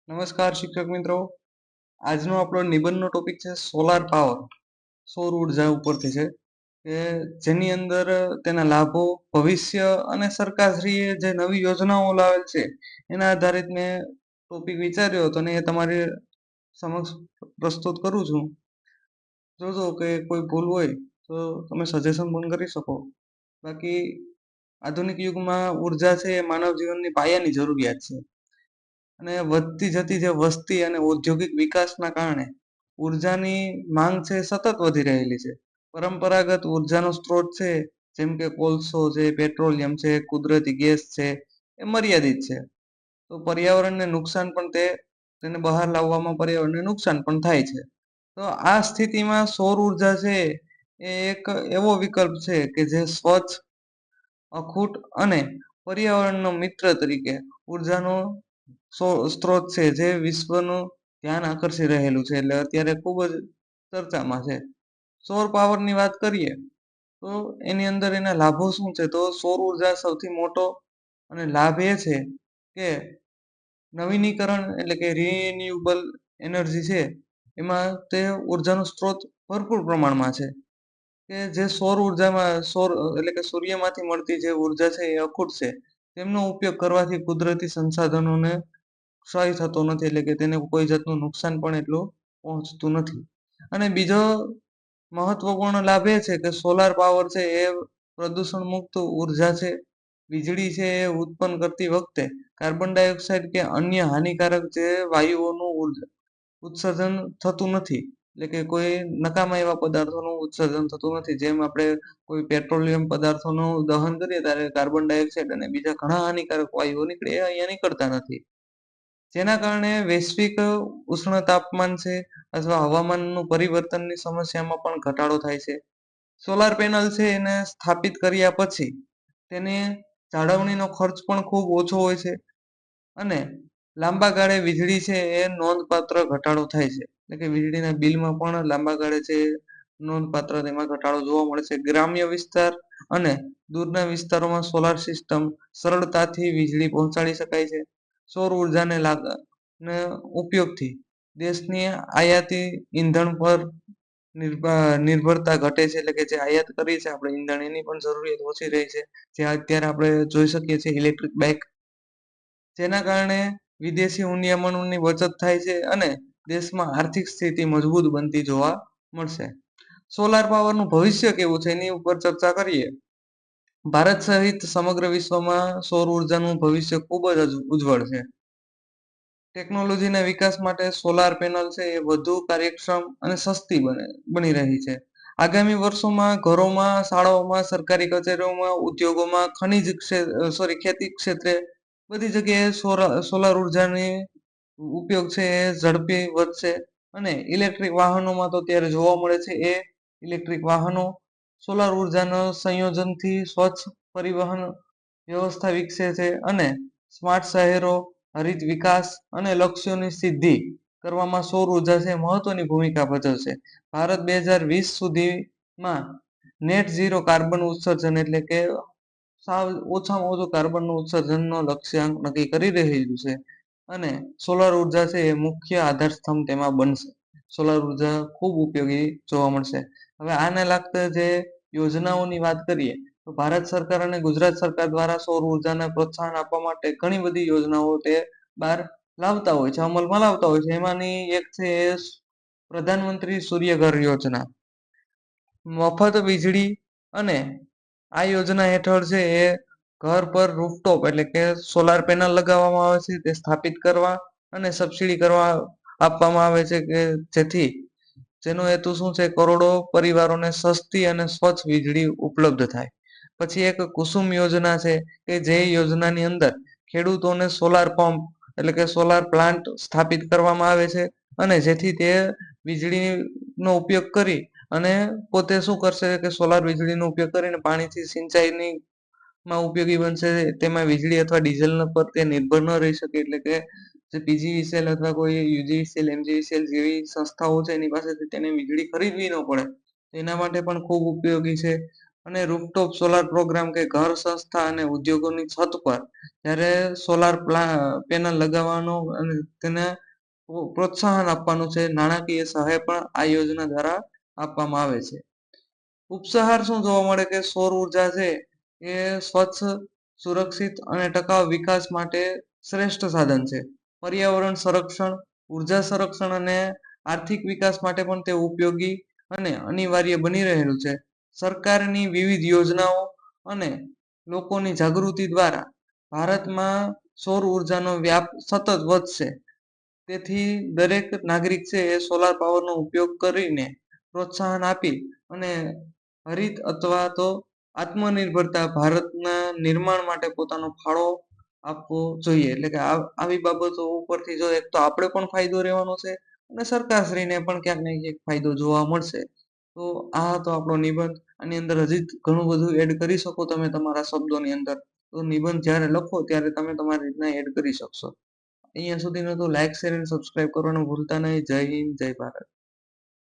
નમસ્કાર શિક્ષક મિત્રો. આજનો આપણો નિબંધનો ટોપિક છે સોલાર પાવર. સૌર ઉર્જા ઉપરથી છે કે જેની અંદર તેના લાભો, ભવિષ્ય અને સરકારશ્રીએ જે નવી યોજનાઓ લાવેલ છે એના આધારિત મેં ટોપિક વિચાર્યો હતો અને એ તમારી સમક્ષ પ્રસ્તુત કરું છું. જોજો કે કોઈ ભૂલ હોય તો તમે સજેશન પણ કરી શકો. બાકી આધુનિક યુગમાં ઉર્જા છે એ માનવ જીવનની પાયાની જરૂરિયાત છે. અને વધતી જતી જે વસ્તી અને ઔદ્યોગિક વિકાસના કારણે ઉર્જાની માંગ છે સતત વધી રહેલી છે. પરંપરાગત ઉર્જાનો સ્ત્રોત છે જેમ કે કોલસો છે, પેટ્રોલિયમ છે, કુદરતી ગેસ છે એ મર્યાદિત છે. તો પર્યાવરણને નુકસાન પણ તેને બહાર લાવવામાં પર્યાવરણને નુકસાન પણ થાય છે. તો આ સ્થિતિમાં સૌર ઉર્જા છે એ એક એવો વિકલ્પ છે કે જે સ્વચ્છ, અખૂટ અને પર્યાવરણનો મિત્ર તરીકે ઉર્જાનો સ્ત્રોત છે જે વિશ્વનું ધ્યાન આકર્ષી રહેલું છે. એટલે અત્યારે ખૂબ જ ચર્ચામાં છે. સૌર પાવરની વાત કરીએ તો એની અંદર એના લાભો શું છે? તો સૌર ઉર્જા સૌથી મોટો અને લાભ એ છે કે નવીનીકરણ એટલે કે રિન્યુએબલ એનર્જી છે એમાં તે ઉર્જાનો સ્ત્રોત ભરપૂર પ્રમાણમાં છે. કે જે સૌર ઉર્જામાં એટલે કે સૂર્યમાંથી મળતી જે ઉર્જા છે એ અખૂટ છે. તેમનો ઉપયોગ કરવાથી કુદરતી સંસાધનોને ક્ષય થતો નથી, એટલે કે તેને કોઈ જાતનું નુકસાન પણ એટલું પહોંચતું નથી. અને બીજો મહત્વપૂર્ણ લાભ એ છે કે સોલાર પાવર છે એ પ્રદૂષણ મુક્ત ઉર્જા છે. વીજળી છે એ ઉત્પન્ન કરતી વખતે કાર્બન ડાયોક્સાઇડ કે અન્ય હાનિકારક જે વાયુઓનું ઉત્સર્જન થતું નથી. એટલે કે કોઈ નકામા એવા પદાર્થોનું ઉત્સર્જન થતું નથી. જેમ આપણે કોઈ પેટ્રોલિયમ પદાર્થોનું દહન કરીએ ત્યારે કાર્બન ડાયોક્સાઇડ અને બીજા ઘણા હાનિકારક વાયુઓ નીકળે એ અહીંયા નીકળતા નથી. જેના કારણે વૈશ્વિક ઉષ્ણ તાપમાન છે અથવા હવામાનનું પરિવર્તનની સમસ્યામાં પણ ઘટાડો થાય છે. સોલાર પેનલ છે એને સ્થાપિત કર્યા પછી તેને જાળવણીનો ખર્ચ પણ ખૂબ ઓછો હોય છે અને લાંબા ગાળે વીજળી છે એ નોંધપાત્ર ઘટાડો થાય છે. એટલે કે વીજળીના બિલમાં પણ લાંબા ગાળે છે નોંધપાત્ર તેમાં ઘટાડો જોવા મળે છે. ગ્રામ્ય વિસ્તાર અને દૂરના વિસ્તારોમાં સોલાર સિસ્ટમ સરળતાથી વીજળી પહોંચાડી શકાય છે. સૌર ઉર્જાને ઉપયોગથી દેશની આયાતી ઈંધણ પર નિર્ભરતા ઘટે છે. એટલે કે જે આયાત કરી છે આપણે ઈંધણ એની પણ જરૂરિયાત ઓછી રહી છે. જે અત્યારે આપણે જોઈ શકીએ છીએ ઇલેક્ટ્રિક બાઇક, જેના કારણે વિદેશી હુંડિયામણોની બચત થાય છે અને દેશમાં આર્થિક સ્થિતિ મજબૂત બનતી જોવા મળશે. સોલાર પાવરનું ભવિષ્ય કેવું છે એની ઉપર ચર્ચા કરીએ. ભારત સહિત સમગ્ર વિશ્વમાં સૌર ઉર્જાનું ભવિષ્ય ખૂબ જ ઉજ્જવળ છે. ટેકનોલોજીના વિકાસ માટે સોલાર પેનલ છે એ વધુ કાર્યક્ષમ અને સસ્તી બની રહી છે. આગામી વર્ષોમાં ઘરોમાં, શાળાઓમાં, સરકારી કચેરીઓમાં, ઉદ્યોગોમાં, ખેતી ક્ષેત્રે બધી જગ્યાએ સોલાર ઉર્જાની ઉપયોગ છે એ ઝડપી વધશે. અને ઇલેક્ટ્રિક વાહનોમાં તો અત્યારે જોવા મળે છે એ ઇલેક્ટ્રિક વાહનો સોલાર ઉર્જાના સંયોજનથી સ્વચ્છ પરિવહન વ્યવસ્થા વિકસે છે અને સ્માર્ટ શહેરો, હરિત વિકાસ અને લક્ષ્યોની સિદ્ધિ કરવામાં સૌર ઉર્જા છે મહત્વની ભૂમિકા ભજવશે. ભારત 2020 સુધીમાં નેટ ઝીરો કાર્બન ઉત્સર્જન એટલે કે સાવ ઓછામાં ઓછું કાર્બનનું ઉત્સર્જનનો લક્ષ્યાંક નક્કી કરી રહેલું છે. અને સોલાર ઉર્જા છે એ મુખ્ય આધાર સ્તંભ તેમાં બનશે. સોલાર ઉર્જા ખૂબ ઉપયોગી જોવા મળશે. હવે આને લાગતા જે યોજનાઓની વાત કરીએ તો ભારત સરકાર અને ગુજરાત સરકાર દ્વારા સૌર ઉર્જાને પ્રોત્સાહન આપવા માટે ઘણી બધી યોજનાઓ તે બહાર લાવતા હોય છે, અમલમાં લાવતા હોય છે. એમાંની એક છે પ્રધાનમંત્રી સૂર્યઘર યોજના. મફત વીજળી અને આ યોજના હેઠળ છે એ ઘર પર રૂફટોપ એટલે કે સોલાર પેનલ લગાવવામાં આવે છે તે સ્થાપિત કરવા અને સબસિડી કરવા આપવામાં આવે છે કે જેનો હેતુ શું છે? કરોડો પરિવારોને સસ્તી અને સ્વચ્છ વીજળી ઉપલબ્ધ થાય. પછી એક કુસુમ યોજના છે કે જે યોજનાની અંદર ખેડૂતોને સોલાર પંપ એટલે કે સોલાર પ્લાન્ટ સ્થાપિત કરવામાં આવે છે અને જેથી તે વીજળીનો ઉપયોગ કરી અને પોતે શું કરશે કે સોલાર વીજળીનો ઉપયોગ કરીને પાણીથી સિંચાઈની માં ઉપયોગી બનશે. તેમાં વીજળી અથવા ડીઝલ પર તે નિર્ભર ન રહી શકે. એટલે કે જે પીજીવીસીએલ અથવા કોઈ યુજીવીસીએલ, એમજીવીસીએલ જેવી સંસ્થાઓ છે એની પાસેથી તેને વીજળી ખરીદવી ન પડે. એના માટે પણ ખૂબ ઉપયોગી છે. અને રૂફટોપ સોલાર પ્રોગ્રામ કે ઘર સંસ્થા અને ઉદ્યોગોની છત પર જ્યારે સોલાર પેનલ લગાવવાનો અને તેને પ્રોત્સાહન આપવાનું છે. નાણાકીય સહાય પણ આ યોજના દ્વારા આપવામાં આવે છે. ઉપસહાર શું જોવા મળે કે સૌર ઉર્જા છે એ સ્વચ્છ, સુરક્ષિત અને ટકાઉ વિકાસ માટે શ્રેષ્ઠ સાધન છે. પર્યાવરણ સંરક્ષણ, ઉર્જા સંરક્ષણ અને આર્થિક વિકાસ માટે પણ તે ઉપયોગી અને અનિવાર્ય બની રહેલું છે. સરકારની વિવિધ યોજનાઓ અને લોકોની જાગૃતિ દ્વારા ભારતમાં સૌર ઉર્જાનો વ્યાપ સતત વધશે. તેથી દરેક નાગરિક છે એ સોલાર પાવરનો ઉપયોગ કરીને પ્રોત્સાહન આપી અને હરિત અથવા તો આત્મનિર્ભરતા ભારતના નિર્માણ માટે પોતાનો ફાળો આપવો જોઈએ. એટલે કે આવી બાબતો ઉપરથી જોઈએ તો આપણે પણ ફાયદો રહેવાનો છે અને સરકારશ્રીને પણ ક્યાંક ને ક્યાંક ફાયદો જોવા મળશે. તો આ હતો આપણો નિબંધ. આની અંદર હજી ઘણું બધું એડ કરી શકો તમે તમારા શબ્દોની અંદર. તો નિબંધ જ્યારે લખો ત્યારે તમે તમારી રીતના એડ કરી શકશો. અહીંયા સુધીનું તો લાઈક, શેર અને સબસ્ક્રાઇબ કરવાનું ભૂલતા નહીં. જય હિન્દ, જય ભારત.